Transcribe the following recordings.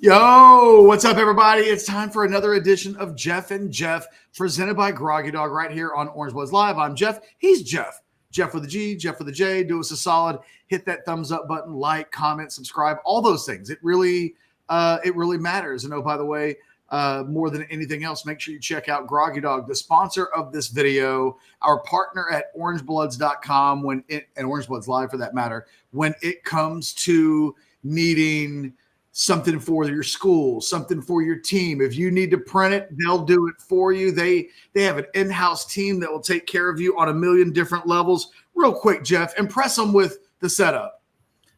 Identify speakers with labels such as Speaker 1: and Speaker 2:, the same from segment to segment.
Speaker 1: Yo, what's up, everybody? It's time for another edition of Jeff and Jeff, presented by Groggy Dog right here on Orange Bloods Live. I'm Jeff. He's Jeff. Jeff with a G, Jeff with a J. Do us a solid. Hit that thumbs up button, like, comment, subscribe, all those things. It really matters. And oh, by the way, more than anything else, make sure you check out Groggy Dog, the sponsor of this video, our partner at orangebloods.com and Orange Bloods Live for that matter, when it comes to needing something for your school, something for your team. If you need to print it, they'll do it for you. They have an in-house team that will take care of you on a million different levels. Real quick, Jeff, impress them with the setup.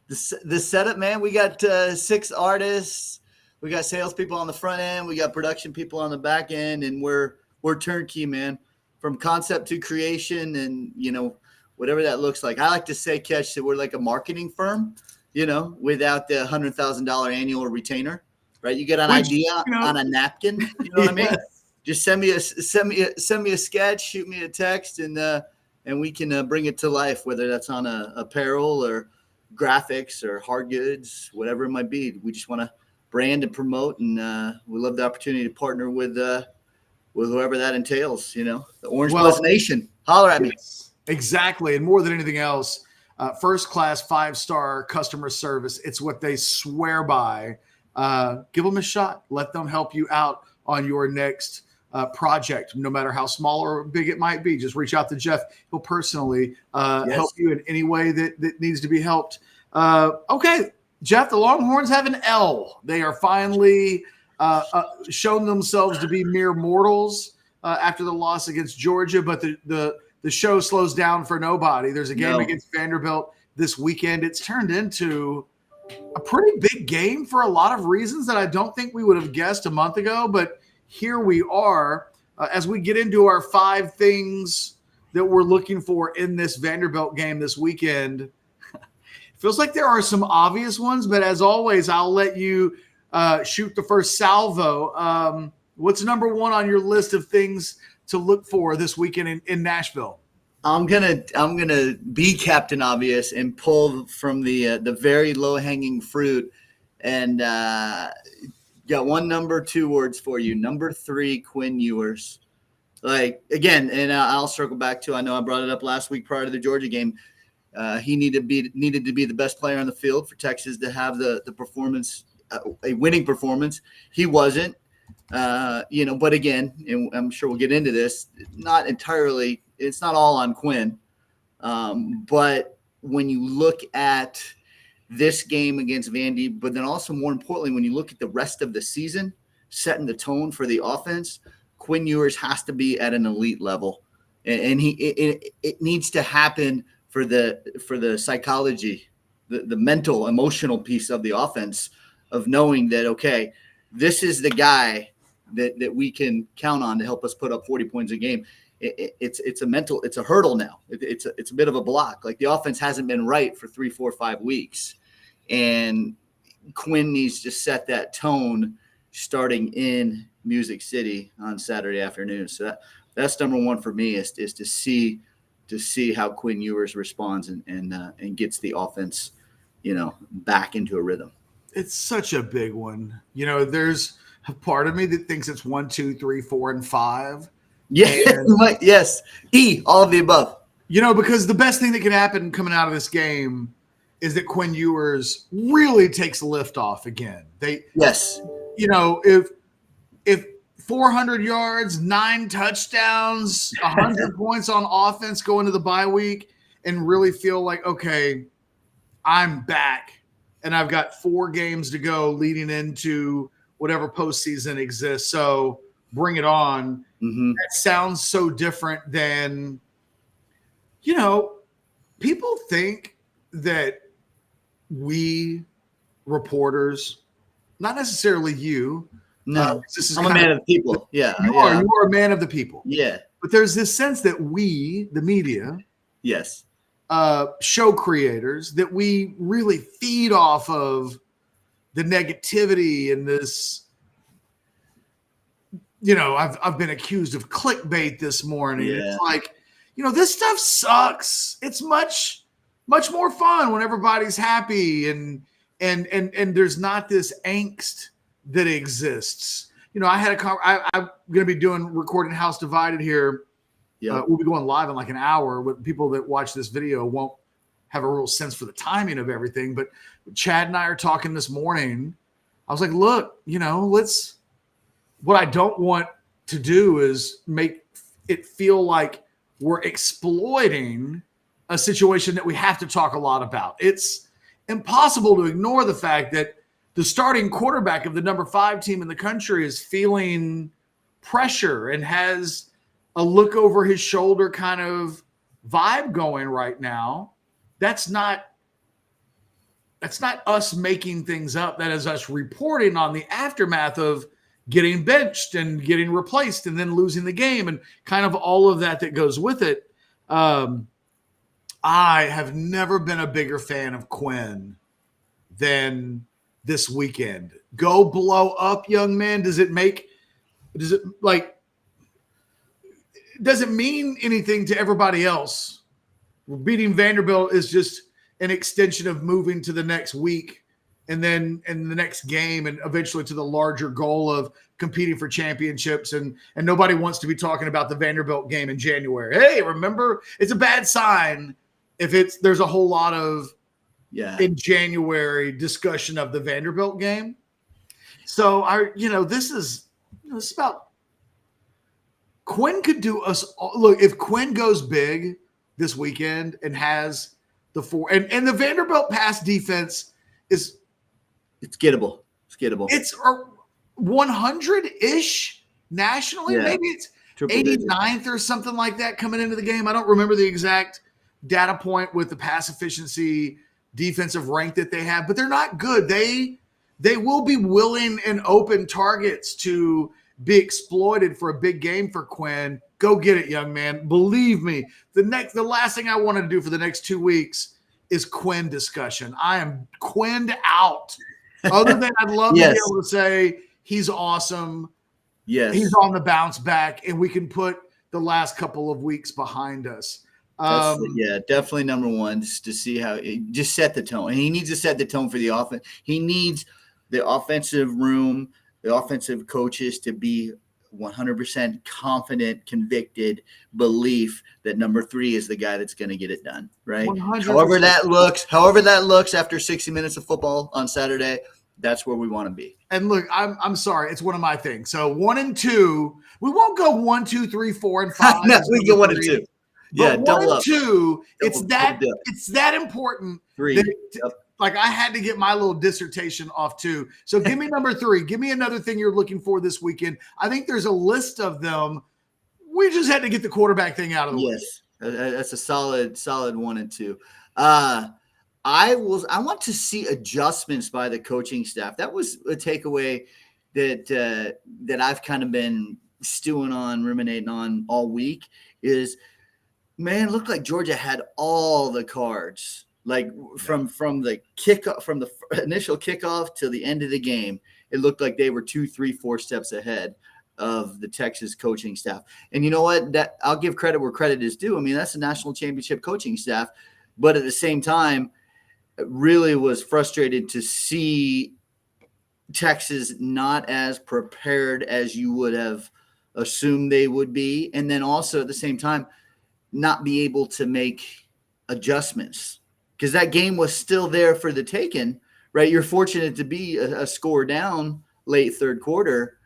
Speaker 2: The setup, man. We got 6 artists. We got salespeople on the front end. We got production people on the back end, and we're turnkey, man. From concept to creation, and whatever that looks like. I like to say, Catch, that we're like a marketing firm. Without the $100,000 annual retainer, right? You get an idea on a napkin. You know what I mean? Just send me a sketch, shoot me a text, and we can bring it to life. Whether that's on apparel or graphics or hard goods, whatever it might be. We just want to brand and promote, and we love the opportunity to partner with whoever that entails. The Orange Bloods Nation. Holler at me.
Speaker 1: Exactly, and more than anything else. First-class, 5-star customer service. It's what they swear by. Give them a shot. Let them help you out on your next project, no matter how small or big it might be. Just reach out to Jeff. He'll personally help you in any way that needs to be helped. Okay, Jeff, the Longhorns have an L. They are finally shown themselves to be mere mortals after the loss against Georgia, but the show slows down for nobody. There's a game against Vanderbilt this weekend. It's turned into a pretty big game for a lot of reasons that I don't think we would have guessed a month ago. But here we are as we get into our 5 things that we're looking for in this Vanderbilt game this weekend. It feels like there are some obvious ones, but as always, I'll let you shoot the first salvo. What's number 1 on your list of things to look for this weekend in Nashville?
Speaker 2: I'm gonna be Captain Obvious and pull from the very low hanging fruit, and got one number 2 words for you. Number 3, Quinn Ewers. Like again, and I'll circle back to. I know I brought it up last week prior to the Georgia game. He needed to be the best player on the field for Texas to have the performance, a winning performance. He wasn't. But again, and I'm sure we'll get into this, not entirely, it's not all on Quinn. But when you look at this game against Vandy, but then also more importantly, when you look at the rest of the season, setting the tone for the offense, Quinn Ewers has to be at an elite level. And it needs to happen for the psychology, the mental, emotional piece of the offense of knowing that, okay, this is the guy that we can count on to help us put up 40 points a game. It's a hurdle now. It's a bit of a block. Like the offense hasn't been right for 3, 4, 5 weeks. And Quinn needs to set that tone starting in Music City on Saturday afternoon. So that's number 1 for me is to see how Quinn Ewers responds and gets the offense, back into a rhythm.
Speaker 1: It's such a big one. There's a part of me that thinks it's 1, 2, 3, 4, and 5.
Speaker 2: Yeah, yes. All of the above.
Speaker 1: Because the best thing that can happen coming out of this game is that Quinn Ewers really takes a lift off again.
Speaker 2: Yes.
Speaker 1: If 400 yards, 9 touchdowns, 100 points on offense go into the bye week and really feel like, okay, I'm back. And I've got 4 games to go leading into whatever postseason exists. So bring it on. Mm-hmm. That sounds so different than, people think that we reporters, not necessarily you.
Speaker 2: No, I'm a man of the people. Yeah.
Speaker 1: You are a man of the people.
Speaker 2: Yeah.
Speaker 1: But there's this sense that we, the media.
Speaker 2: Yes.
Speaker 1: Show creators, that we really feed off of the negativity and this, I've been accused of clickbait this morning. Yeah. It's like, this stuff sucks. It's much more fun when everybody's happy and there's not this angst that exists. I'm going to be recording House Divided here. We'll be going live in like an hour. With people that watch this video won't have a real sense for the timing of everything. But Chad and I are talking this morning. I was like, look, what I don't want to do is make it feel like we're exploiting a situation that we have to talk a lot about. It's impossible to ignore the fact that the starting quarterback of the number 5 team in the country is feeling pressure and has a look over his shoulder kind of vibe going right now. That's not us making things up. That is us reporting on the aftermath of getting benched and getting replaced and then losing the game and kind of all of that goes with it. I have never been a bigger fan of Quinn than this weekend. Go blow up, young man. Does it mean anything to everybody else? Beating Vanderbilt is just an extension of moving to the next week and then in the next game and eventually to the larger goal of competing for championships. And nobody wants to be talking about the Vanderbilt game in January. Hey, remember, it's a bad sign if there's a whole lot of in January discussion of the Vanderbilt game. So this is about Quinn could do us all. Look, if Quinn goes big this weekend and has the 4 and the Vanderbilt pass defense it's
Speaker 2: gettable.
Speaker 1: It's 100-ish nationally. Maybe it's 89th or something like that coming into the game. I don't remember the exact data point with the pass efficiency defensive rank that they have, but they're not good. They will be willing and open targets to be exploited for a big game for Quinn. Go get it, young man. Believe me, the last thing I want to do for the next 2 weeks is Quinn discussion. I am Quinned out. Other than I'd love to be able to say he's awesome. Yes. He's on the bounce back, and we can put the last couple of weeks behind us.
Speaker 2: Definitely number one, just to see how it just set the tone. And he needs to set the tone for the offense. He needs the offensive room, the offensive coaches to be 100% confident, convicted belief that number 3 is the guy that's going to get it done, right? 100%. However that looks after 60 minutes of football on Saturday, that's where we want to be.
Speaker 1: And look, I'm sorry, it's one of my things. So 1 and 2, we won't go 1, 2, 3, 4, and 5.
Speaker 2: No, we go 1 and 2.
Speaker 1: But 1 and 2, it's that important.
Speaker 2: 3.
Speaker 1: Like I had to get my little dissertation off too. So give me number 3. Give me another thing you're looking for this weekend. I think there's a list of them. We just had to get the quarterback thing out of the way.
Speaker 2: Yes, that's a solid 1 and 2. I want to see adjustments by the coaching staff. That was a takeaway that I've kind of been stewing on, ruminating on all week. Is man, it looked like Georgia had all the cards. Like from the kickoff, from the initial kickoff to the end of the game, it looked like they were 2, 3, 4 steps ahead of the Texas coaching staff. And you know what? That I'll give credit where credit is due. I mean, that's a national championship coaching staff, but at the same time, really was frustrated to see Texas not as prepared as you would have assumed they would be, and then also at the same time, not be able to make adjustments. Because that game was still there for the taking, right? You're fortunate to be a score down late third quarter.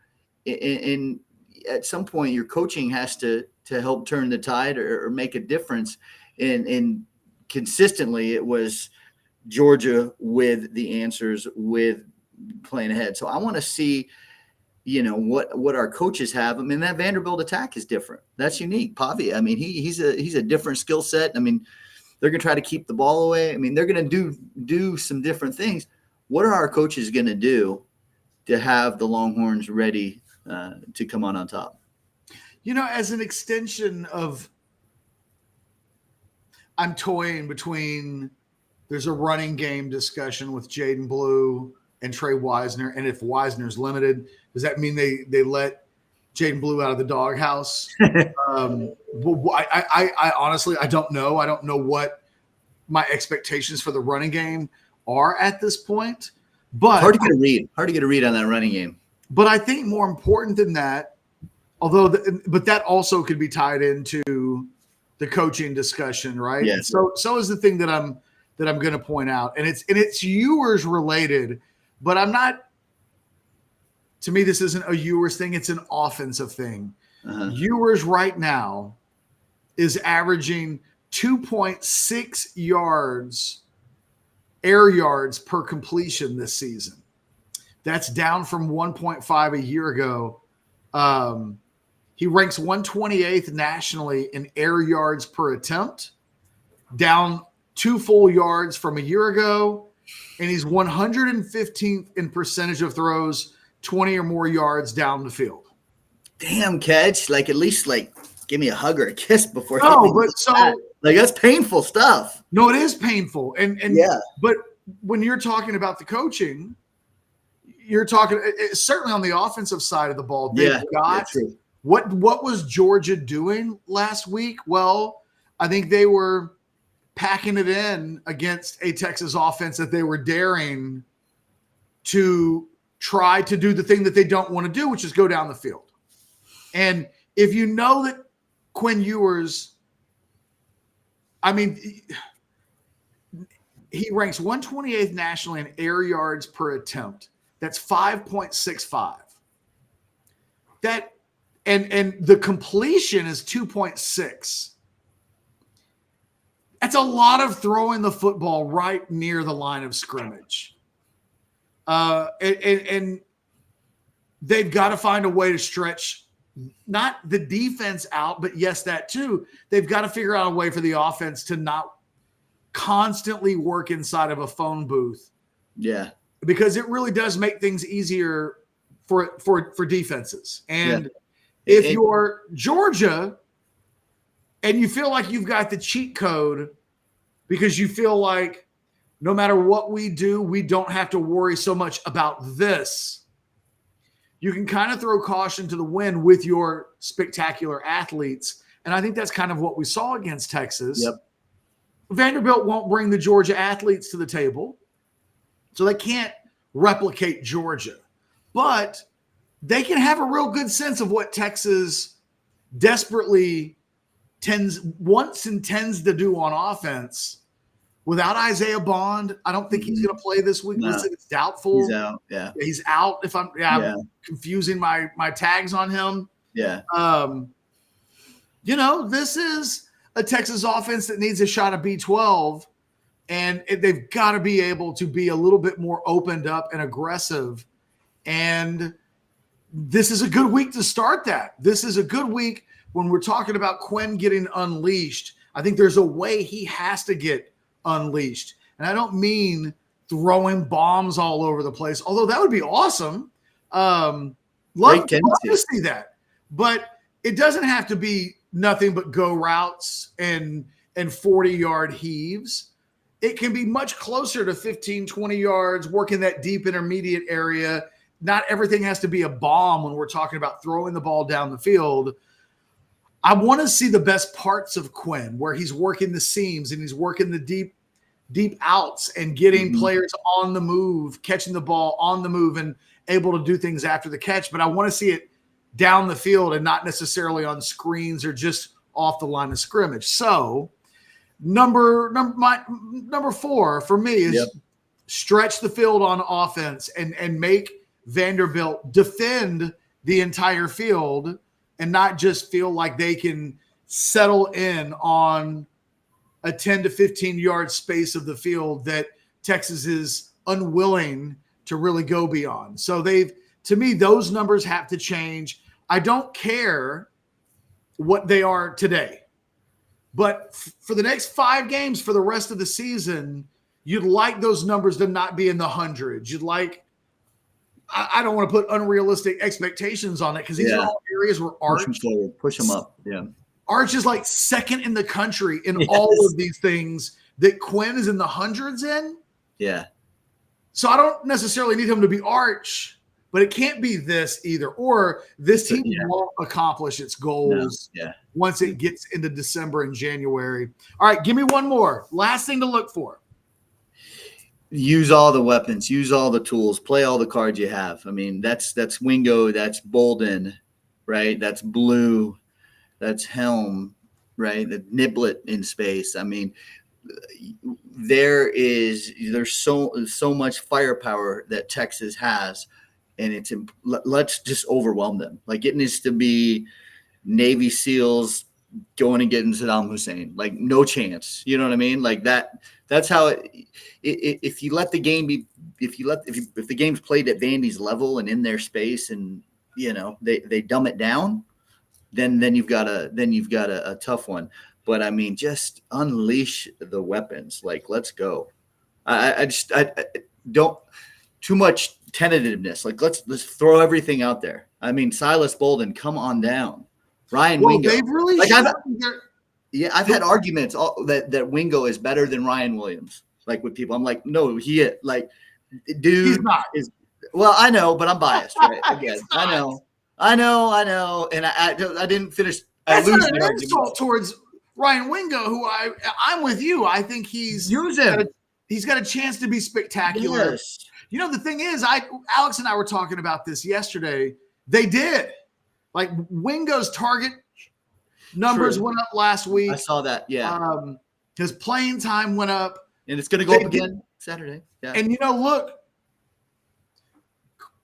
Speaker 2: And at some point, your coaching has to help turn the tide or make a difference. And consistently, it was Georgia with the answers, with playing ahead. So I want to see, what our coaches have. I mean, that Vanderbilt attack is different. That's unique. Pavi, I mean, he's a different skill set. I mean, they're going to try to keep the ball away. I mean, they're going to do some different things. What are our coaches going to do to have the Longhorns ready to come on top?
Speaker 1: As an extension of, I'm toying between, there's a running game discussion with Jaden Blue and Trey Wisner. And if Wisner's limited, does that mean they let Jaden Blue out of the doghouse? I honestly, I don't know. I don't know what my expectations for the running game are at this point. But
Speaker 2: hard to get a read. Hard to get a read on that running game.
Speaker 1: But I think more important than that, but that also could be tied into the coaching discussion, right?
Speaker 2: Yeah.
Speaker 1: So is the thing that I'm going to point out, and it's Ewers related, but I'm not. To me, this isn't a Ewers thing; it's an offensive thing. Ewers right now is averaging 2.6 yards, air yards per completion this season. That's down from 1.5 a year ago. He ranks 128th nationally in air yards per attempt, down 2 full yards from a year ago, and he's 115th in percentage of throws 20 or more yards down the field.
Speaker 2: Damn, Catch. Like, at least, like, give me a hug or a kiss before.
Speaker 1: No, but
Speaker 2: like, that's painful stuff.
Speaker 1: No, it is painful. And
Speaker 2: yeah.
Speaker 1: But when you're talking about the coaching, you're talking certainly on the offensive side of the ball. They've got what was Georgia doing last week? Well, I think they were packing it in against a Texas offense that they were daring to try to do the thing that they don't want to do, which is go down the field. And if you know that Quinn Ewers, I mean, he ranks 128th nationally in air yards per attempt. That's 5.65. That and the completion is 2.6. That's a lot of throwing the football right near the line of scrimmage. And they've got to find a way to stretch not the defense out, but yes, that too. They've got to figure out a way for the offense to not constantly work inside of a phone booth.
Speaker 2: Yeah.
Speaker 1: Because it really does make things easier for defenses. And if you're Georgia and you feel like you've got the cheat code because you feel like no matter what we do, we don't have to worry so much about this, you can kind of throw caution to the wind with your spectacular athletes. And I think that's kind of what we saw against Texas.
Speaker 2: Yep.
Speaker 1: Vanderbilt won't bring the Georgia athletes to the table, so they can't replicate Georgia. But they can have a real good sense of what Texas desperately wants and tends to do on offense. Without Isaiah Bond, I don't think he's going to play this week.
Speaker 2: No.
Speaker 1: It's doubtful.
Speaker 2: He's out. Yeah.
Speaker 1: He's out. If I'm confusing my tags on him.
Speaker 2: Yeah.
Speaker 1: This is a Texas offense that needs a shot of B12, and they've got to be able to be a little bit more opened up and aggressive. And this is a good week to start that. This is a good week when we're talking about Quinn getting unleashed. I think there's a way he has to get unleashed. And I don't mean throwing bombs all over the place, although that would be awesome. Love to see that. But it doesn't have to be nothing but go routes and 40-yard heaves. It can be much closer to 15, 20 yards, working that deep intermediate area. Not everything has to be a bomb when we're talking about throwing the ball down the field. I want to see the best parts of Quinn, where he's working the seams and he's working the deep outs and getting players on the move, catching the ball on the move and able to do things after the catch. But I want to see it down the field and not necessarily on screens or just off the line of scrimmage. So number 4 for me is stretch the field on offense and make Vanderbilt defend the entire field and not just feel like they can settle in on a 10 to 15 yard space of the field that Texas is unwilling to really go beyond. So to me, those numbers have to change. I don't care what they are today, but for the next 5 games for the rest of the season, you'd like those numbers to not be in the hundreds. You'd like, I don't want to put unrealistic expectations on it because these are all areas where
Speaker 2: push them up. Yeah.
Speaker 1: Arch is like second in the country in all of these things that Quinn is in the hundreds in.
Speaker 2: Yeah.
Speaker 1: So I don't necessarily need him to be Arch, but it can't be this either. Or this team won't accomplish its goals once it gets into December and January. All right, give me one more. Last thing to look for.
Speaker 2: use all the weapons, use all the tools, play all the cards you have. I mean, that's Wingo, that's Bolden, right? That's Blue, that's Helm, right? The Niblet in space. I mean, there's so much firepower that Texas has, and let's just overwhelm them. Like, it needs to be Navy SEALs going and getting Saddam Hussein. Like, no chance. You know what I mean? Like that. That's how if you let the game be, if the game's played at Vandy's level and in their space, and they dumb it down, then you've got a tough one. But I mean, just unleash the weapons. Like, let's go. I don't too much tentativeness. Like, let's throw everything out there. I mean, Silas Bolden, come on down. Ryan Wingo.
Speaker 1: They've really
Speaker 2: like I've had arguments that Wingo is better than Ryan Williams. Like, with people, I'm like, no, dude,
Speaker 1: he's not.
Speaker 2: Well, I know, but I'm biased, right? Again, I know, and I didn't finish.
Speaker 1: That's not an insult towards Ryan Wingo, who I'm with you. I think he's got a chance to be spectacular.
Speaker 2: Yes.
Speaker 1: The thing is, Alex and I were talking about this yesterday. They did. Like, Wingo's target numbers went up last week.
Speaker 2: I saw that. Yeah.
Speaker 1: His playing time went up.
Speaker 2: And it's going to go up again Saturday. Yeah.
Speaker 1: And, look,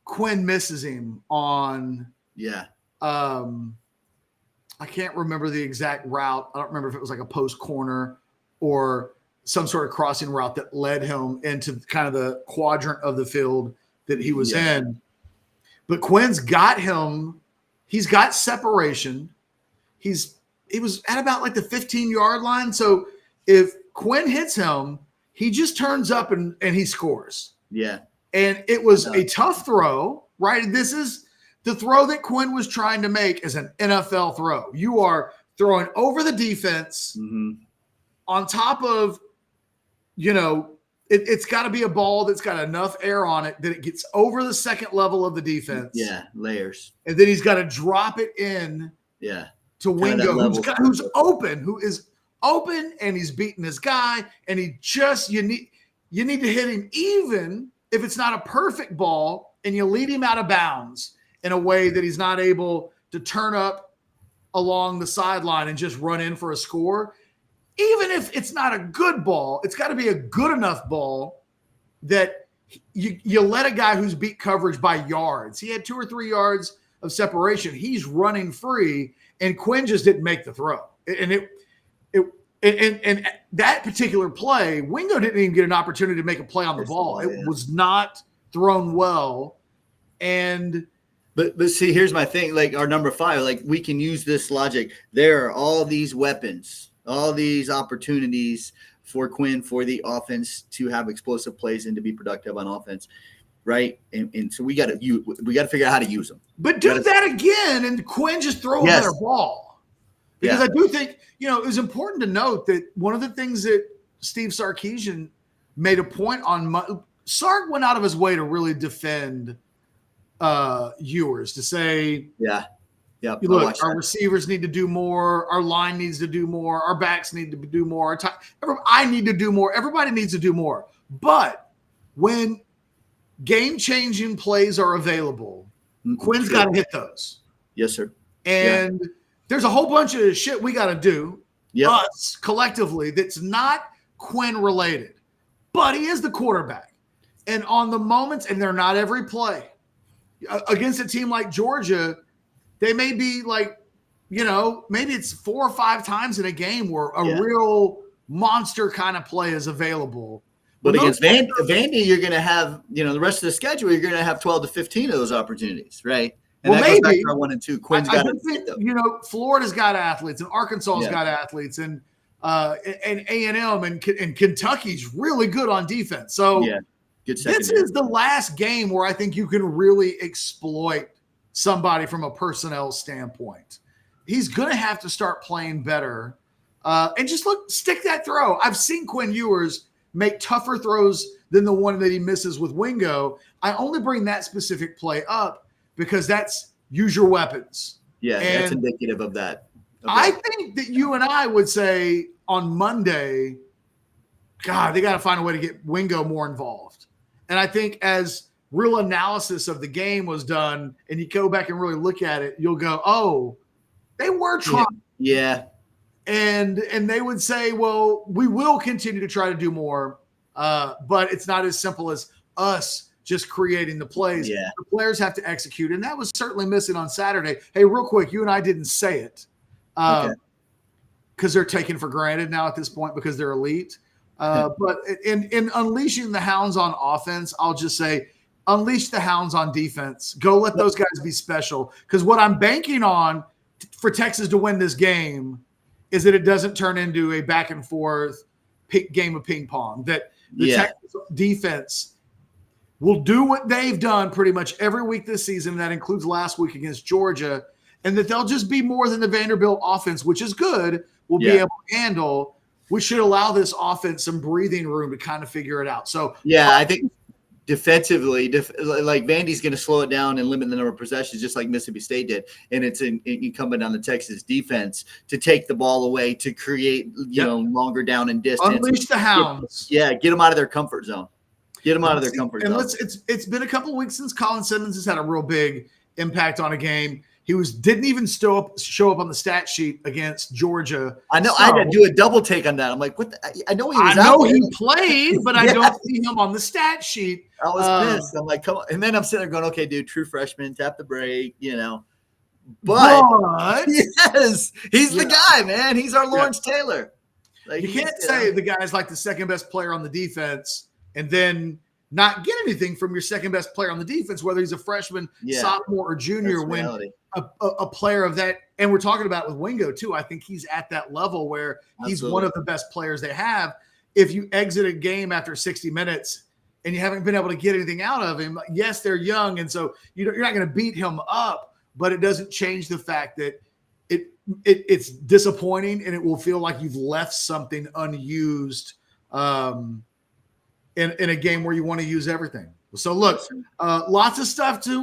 Speaker 1: Quinn misses him on.
Speaker 2: Yeah.
Speaker 1: I can't remember the exact route. I don't remember if it was like a post corner or some sort of crossing route that led him into kind of the quadrant of the field that he was in. But Quinn's got him. He's got separation. He was at about like the 15-yard line. So if Quinn hits him, he just turns up and he scores.
Speaker 2: Yeah.
Speaker 1: And it was a tough throw, right? This is the throw that Quinn was trying to make as an NFL throw. You are throwing over the defense on top of, it's got to be a ball that's got enough air on it that it gets over the second level of the defense.
Speaker 2: Yeah, layers.
Speaker 1: And then he's got to drop it in to Wingo, who's open, and he's beating his guy, and you need to hit him even if it's not a perfect ball, and you lead him out of bounds in a way that he's not able to turn up along the sideline and just run in for a score. Even if it's not a good ball, it's got to be a good enough ball that you let a guy who's beat coverage by yards. He had 2 or 3 yards of separation. He's running free, and Quinn just didn't make the throw. And and that particular play, Wingo didn't even get an opportunity to make a play on the ball. It was not thrown well.
Speaker 2: But see, here's my thing. Like, our number 5, like, we can use this logic. There are all these weapons, all these opportunities for Quinn, for the offense to have explosive plays and to be productive on offense, right? And so we got to figure out how to use them.
Speaker 1: But do that again, and Quinn just throw a better ball. Because I do think, it was important to note that one of the things that Steve Sarkisian made a point on, Sark went out of his way to really defend Ewers, to say, look, our receivers need to do more, our line needs to do more, our backs need to do more, I need to do more, everybody needs to do more. But when game-changing plays are available, Quinn's got to hit those.
Speaker 2: Yes, sir.
Speaker 1: And there's a whole bunch of shit we got to do, us collectively, that's not Quinn related. But he is the quarterback. And on the moments, and they're not every play, against a team like Georgia, they may be like, maybe it's 4 or 5 times in a game where a real monster kind of play is available.
Speaker 2: But against Vandy, you're going to have, the rest of the schedule, you're going to have 12 to 15 of those opportunities, right? And that goes back to our 1 and 2. Quinn's got
Speaker 1: to, Florida's got athletes, and Arkansas's got athletes, and A&M and Kentucky's really good on defense. So good this is the last game where I think you can really exploit somebody from a personnel standpoint. He's going to have to start playing better, and just stick that throw. I've seen Quinn Ewers make tougher throws than the one that he misses with Wingo. I only bring that specific play up because that's use your weapons.
Speaker 2: Yeah, and that's indicative of that.
Speaker 1: I think that you and I would say on Monday, God, they got to find a way to get Wingo more involved. And I think as real analysis of the game was done, and you go back and really look at it, you'll go, oh, they were trying.
Speaker 2: Yeah.
Speaker 1: And they would say, well, we will continue to try to do more, but it's not as simple as us just creating the plays.
Speaker 2: Yeah.
Speaker 1: The players have to execute, and that was certainly missing on Saturday. Hey, real quick, you and I didn't say it because they're taken for granted now at this point because they're elite. But in unleashing the Hounds on offense, I'll just say unleash the Hounds on defense. Go let those guys be special, because what I'm banking on for Texas to win this game is that it doesn't turn into a back and forth game of ping pong, that the Texas defense will do what they've done pretty much every week this season. That includes last week against Georgia, and that they'll just be more than the Vanderbilt offense, which is good, will be able to handle, which should allow this offense some breathing room to kind of figure it out. So,
Speaker 2: I think defensively, like Vandy's going to slow it down and limit the number of possessions, just like Mississippi State did. And it's incumbent on the Texas defense to take the ball away, to create, longer down and distance.
Speaker 1: Unleash the Hounds.
Speaker 2: Get them out of their comfort zone. Get them out of their comfort zone.
Speaker 1: And it's been a couple of weeks since Colin Simmons has had a real big impact on a game. He didn't even show up on the stat sheet against Georgia.
Speaker 2: I know. I had to do a double take on that. I'm like, what? I know he was. I know
Speaker 1: he played, but I don't see him on the stat sheet.
Speaker 2: I was pissed. I'm like, come on. And then I'm sitting there going, okay, dude, true freshman, tap the brake, But yes, he's the guy, man. He's our Lawrence Taylor.
Speaker 1: Like, you can't say the guy's like the second best player on the defense and then not get anything from your second best player on the defense, whether he's a freshman, sophomore, or junior. When a player of that, and we're talking about with Wingo too, I think he's at that level where he's one of the best players they have. If you exit a game after 60 minutes and you haven't been able to get anything out of him, yes, they're young, and so you're not going to beat him up, but it doesn't change the fact that it's disappointing, and it will feel like you've left something unused in a game where you want to use everything. So look, lots of stuff to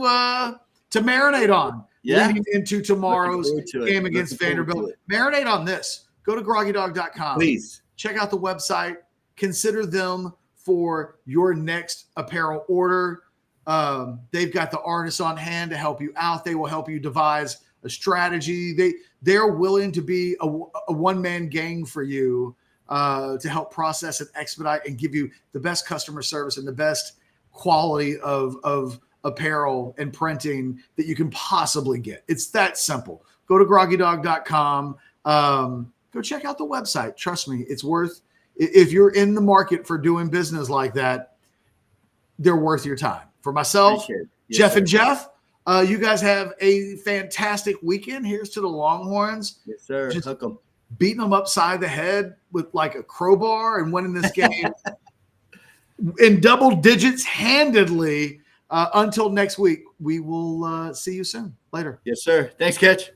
Speaker 1: marinate on leading into tomorrow's game against Vanderbilt. Marinate on this. Go to groggydog.com.
Speaker 2: Please
Speaker 1: check out the website. Consider them for your next apparel order. They've got the artists on hand to help you out. They will help you devise a strategy. They're willing to be a one-man gang for you to help process and expedite and give you the best customer service and the best quality of apparel and printing that you can possibly get. It's that simple. Go to groggydog.com. Go check out the website. Trust me, it's worth, if you're in the market for doing business like that, they're worth your time. For myself, Jeff and Jeff, you guys have a fantastic weekend. Here's to the Longhorns.
Speaker 2: Yes, sir.
Speaker 1: Just
Speaker 2: hook 'em.
Speaker 1: Beating them upside the head with like a crowbar and winning this game in double digits handedly. Until next week, we will see you soon. Later.
Speaker 2: Yes, sir. Thanks, Catch.